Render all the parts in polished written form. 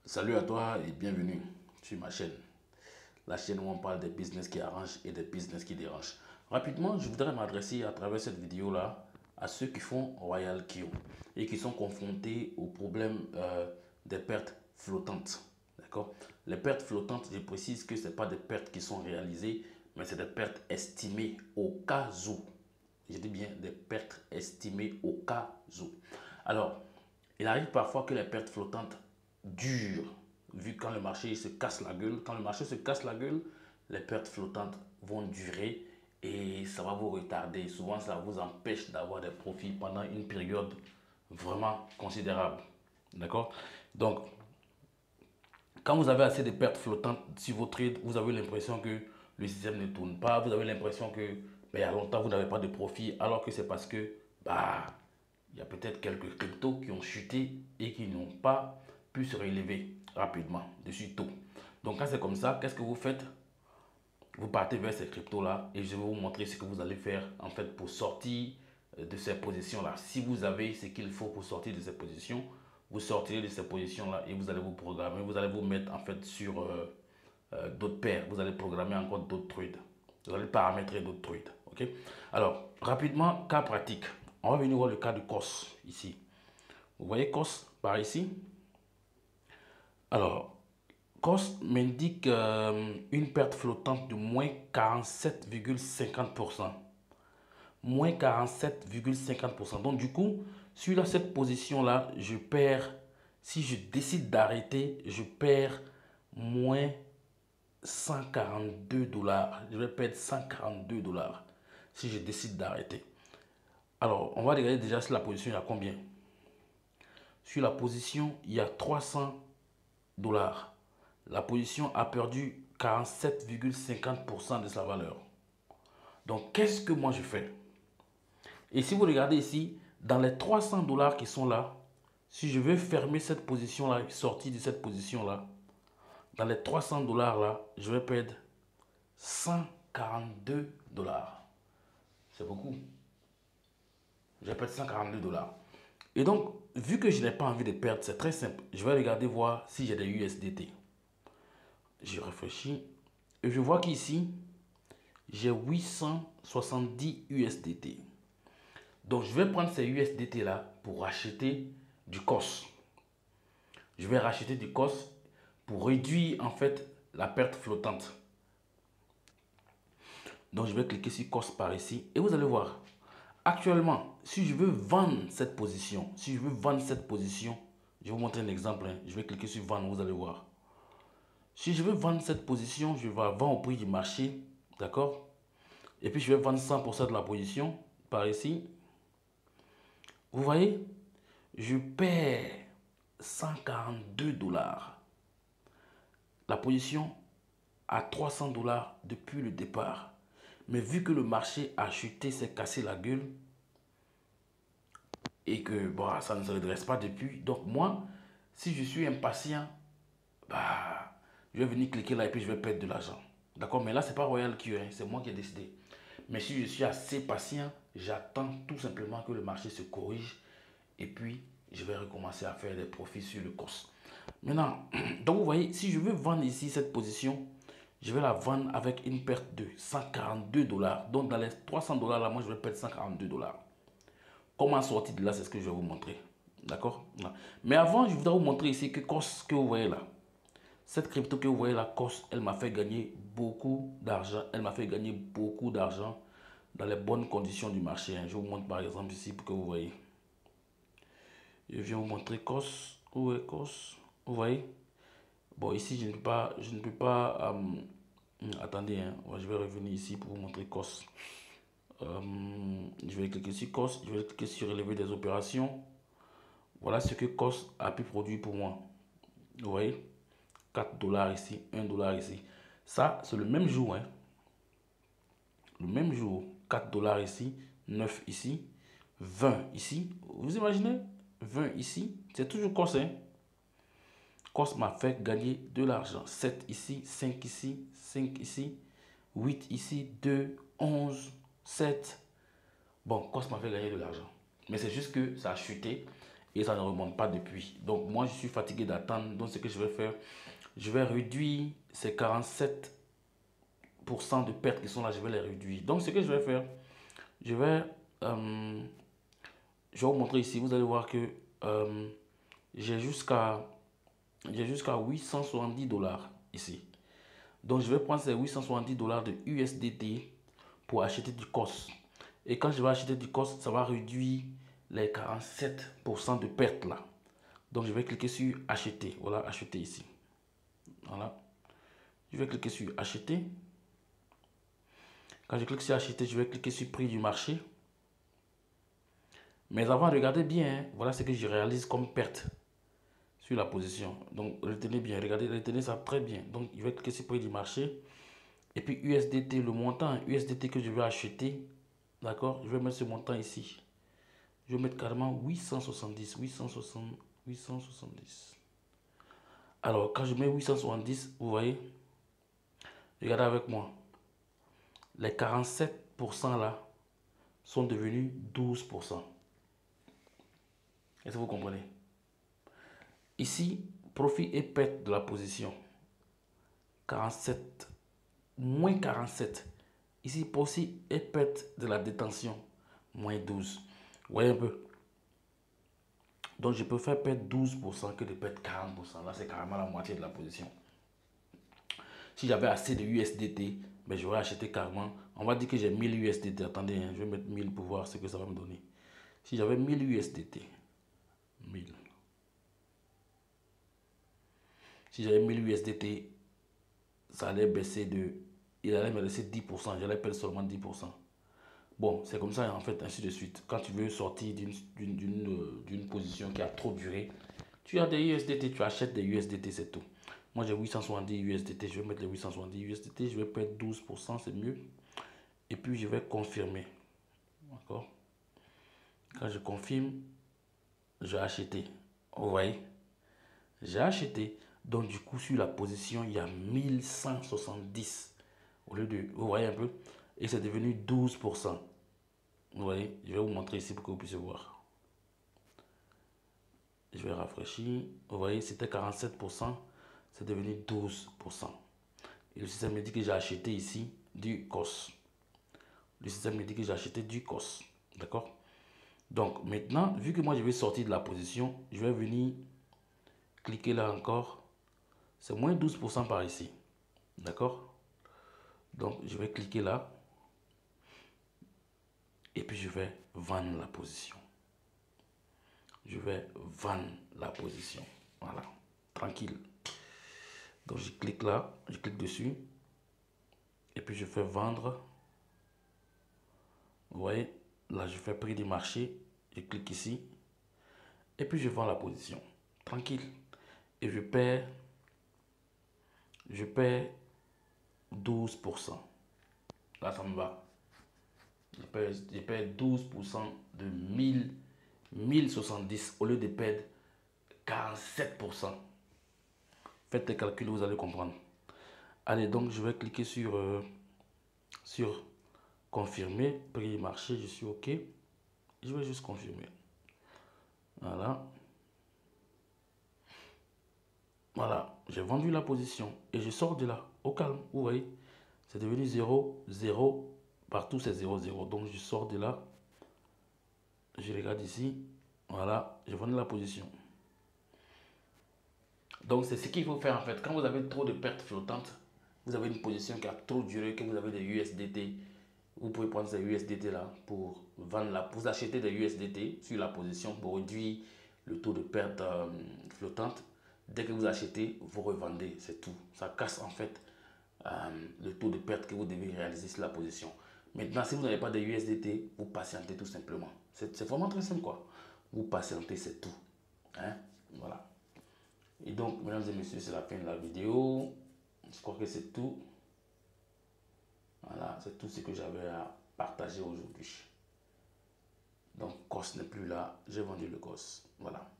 Salut à toi et bienvenue sur ma chaîne. La chaîne où on parle des business qui arrangent et des business qui dérangent. Rapidement, je voudrais m'adresser à travers cette vidéo-là à ceux qui font Royal Kio et qui sont confrontés au problème des pertes flottantes. D'accord? Les pertes flottantes, je précise que ce n'est pas des pertes qui sont réalisées, mais c'est des pertes estimées au cas où. Je dis bien des pertes estimées au cas où. Alors, il arrive parfois que les pertes flottantes durent, vu quand le marché se casse la gueule. Quand le marché se casse la gueule, les pertes flottantes vont durer et ça va vous retarder. Souvent, ça vous empêche d'avoir des profits pendant une période vraiment considérable. D'accord? Donc, quand vous avez assez de pertes flottantes sur vos trades, vous avez l'impression que le système ne tourne pas. Vous avez l'impression que il y a longtemps, vous n'avez pas de profit, alors que c'est parce que bah, il y a peut-être quelques cryptos qui ont chuté et qui n'ont pas pu se relever rapidement, de suite tôt. Donc quand c'est comme ça, qu'est-ce que vous faites? Vous partez vers ces cryptos-là et je vais vous montrer ce que vous allez faire en fait pour sortir de ces positions-là. Si vous avez ce qu'il faut pour sortir de ces positions, vous sortirez de ces positions-là et vous allez vous programmer, vous allez vous mettre en fait sur d'autres paires, vous allez programmer encore d'autres trades. Vous allez paramétrer d'autres trades. Ok. Alors, rapidement, cas pratique. On va venir voir le cas de COS ici. Vous voyez COS par ici. Alors, COS m'indique une perte flottante de moins 47,50%. Moins 47,50%. Donc, du coup, sur cette position-là, je perds, si je décide d'arrêter, je perds moins 142 dollars. Je vais perdre 142 dollars si je décide d'arrêter. Alors, on va regarder déjà sur la position, il y a combien? Sur la position, il y a 300 dollars. La position a perdu 47,50% de sa valeur. Donc, qu'est-ce que moi je fais? Et si vous regardez ici, dans les 300 dollars qui sont là, si je veux fermer cette position-là, sortir de cette position-là, dans les 300 dollars là, je vais perdre 142 dollars. C'est beaucoup. Je vais perdre 142 dollars. Et donc, vu que je n'ai pas envie de perdre, c'est très simple. Je vais regarder voir si j'ai des USDT. Je réfléchis. Et je vois qu'ici, j'ai 870 USDT. Donc, je vais prendre ces USDT là pour acheter du COS. Je vais racheter du COS pour réduire en fait la perte flottante. Donc, je vais cliquer sur COS par ici et vous allez voir. Actuellement, si je veux vendre cette position, je vais vous montrer un exemple. Je vais cliquer sur vendre, vous allez voir. Si je veux vendre cette position, je vais vendre au prix du marché, d'accord? Et puis, je vais vendre 100% de la position par ici. Vous voyez, je perds 142 dollars. La position à 300 dollars depuis le départ. Mais vu que le marché a chuté, s'est cassé la gueule et que bon, ça ne se redresse pas depuis. Donc moi, si je suis impatient, bah, je vais venir cliquer là et puis je vais perdre de l'argent. D'accord? Mais là, c'est pas Royal Q, hein, c'est moi qui ai décidé. Mais si je suis assez patient, j'attends tout simplement que le marché se corrige et puis je vais recommencer à faire des profits sur le COS. Maintenant, donc vous voyez, si je veux vendre ici cette position, je vais la vendre avec une perte de 142 dollars. Donc dans les 300 dollars là, moi je vais perdre 142 dollars. Comment sortir de là, c'est ce que je vais vous montrer. D'accord? Mais avant, je voudrais vous montrer ici que COS que vous voyez là. Cette crypto que vous voyez là, COS, elle m'a fait gagner beaucoup d'argent. Elle m'a fait gagner beaucoup d'argent dans les bonnes conditions du marché. Je vous montre par exemple ici pour que vous voyez. Je viens vous montrer COS. Où est COS? Vous voyez? Bon, ici, je ne peux pas attendez, hein, je vais revenir ici pour vous montrer COS. Je vais cliquer sur COS, je vais cliquer sur relever des opérations. Voilà ce que COS a pu produire pour moi. Vous voyez? 4 dollars ici, 1 dollar ici. Ça, c'est le même jour. Hein. Le même jour, 4 dollars ici, 9 ici, 20 ici. Vous imaginez? 20 ici, c'est toujours COS. Hein? COS m'a fait gagner de l'argent. 7 ici, 5 ici, 5 ici, 8 ici, 2, 11, 7. Bon, COS m'a fait gagner de l'argent. Mais c'est juste que ça a chuté. et ça ne remonte pas depuis. Donc moi je suis fatigué d'attendre. Donc ce que je vais faire, je vais réduire ces 47% de pertes qui sont là, je vais les réduire. Donc ce que je vais faire, je vais, euh, je vais vous montrer ici. Vous allez voir que euh, j'ai jusqu'à 870 $ ici. Donc je vais prendre ces 870 $ de USDT pour acheter du COS. Et quand je vais acheter du COS, ça va réduire les 47% de pertes là. Donc je vais cliquer sur acheter. Voilà, acheter ici. Voilà. Je vais cliquer sur acheter. Quand je clique sur acheter, je vais cliquer sur prix du marché. Mais avant, regardez bien, hein, voilà ce que je réalise comme perte sur la position. Donc retenez bien, regardez, retenez ça très bien. Donc je vais cliquer sur prix du marché. Et puis USDT, le montant USDT que je vais acheter, d'accord, je vais mettre ce montant ici. Je vais mettre carrément 870. Alors, quand je mets 870, vous voyez, regardez avec moi. Les 47% là sont devenus 12%. Est-ce que vous comprenez? Ici, profit et perte de la position. 47, moins 47. Ici, profit et perte de la détention. Moins 12. Vous voyez un peu? Donc, je peux faire perdre 12% que de perdre 40%. Là, c'est carrément la moitié de la position. Si j'avais assez de USDT, ben, j'aurais acheté carrément. On va dire que j'ai 1000 USDT. Attendez, hein, je vais mettre 1000 pour voir ce que ça va me donner. Si j'avais 1000 USDT, 1000. Si j'avais 1000 USDT, ça allait baisser de... Il allait me laisser 10%. J'allais perdre seulement 10%. Bon, c'est comme ça, en fait, ainsi de suite. Quand tu veux sortir d'une position qui a trop duré, tu as des USDT, tu achètes des USDT, c'est tout. Moi, j'ai 870 USDT. Je vais mettre les 870 USDT. Je vais perdre 12%, c'est mieux. Et puis, je vais confirmer. D'accord? Quand je confirme, j'ai acheté. Vous voyez? J'ai acheté. Donc, du coup, sur la position, il y a 1170. Au lieu de... Vous voyez un peu? Et c'est devenu 12%. Vous voyez? Je vais vous montrer ici pour que vous puissiez voir. Je vais rafraîchir. Vous voyez, c'était 47%. C'est devenu 12%. Et le système me dit que j'ai acheté ici du COS. Le système me dit que j'ai acheté du COS. D'accord? Donc, maintenant, vu que moi, je vais sortir de la position, je vais venir cliquer là encore. C'est moins 12% par ici. D'accord? Donc, je vais cliquer là. Et puis, je vais vendre la position. Je vais vendre la position. Voilà. Tranquille. Donc, je clique là. Je clique dessus. Et puis, je fais vendre. Vous voyez? Là, je fais prix du marché. Je clique ici. Et puis, je vends la position. Tranquille. Et je perds 12%. Là, ça me va. Je perds 12% de 1070 au lieu de perdre 47%. Faites les calculs, vous allez comprendre. Allez, donc je vais cliquer sur confirmer, prix marché, je suis OK. Je vais juste confirmer. Voilà. Voilà, j'ai vendu la position et je sors de là, au calme, vous voyez. C'est devenu 0, 0, partout c'est 0, 0. Donc je sors de là, je regarde ici, voilà, j'ai vendu la position. Donc c'est ce qu'il faut faire en fait. Quand vous avez trop de pertes flottantes, vous avez une position qui a trop duré, que vous avez des USDT, vous pouvez prendre ces USDT là pour vendre vous acheter des USDT sur la position pour réduire le taux de perte flottante. Dès que vous achetez, vous revendez, c'est tout. Ça casse en fait le taux de perte que vous devez réaliser sur la position. Maintenant, si vous n'avez pas de USDT, vous patientez tout simplement. C'est vraiment très simple quoi. Vous patientez, c'est tout. Hein? Voilà. Et donc, mesdames et messieurs, c'est la fin de la vidéo. Je crois que c'est tout. Voilà, c'est tout ce que j'avais à partager aujourd'hui. Donc, COS n'est plus là. J'ai vendu le COS. Voilà.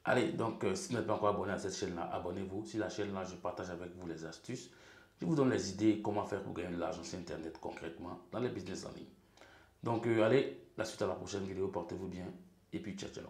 Allez, donc, si vous n'êtes pas encore abonné à cette chaîne-là, abonnez-vous. Sur la chaîne-là, je partage avec vous les astuces. Je vous donne les idées comment faire pour gagner de l'argent sur Internet concrètement dans les business en ligne. Donc, allez, la suite à la prochaine vidéo. Portez-vous bien. Et puis, ciao, ciao.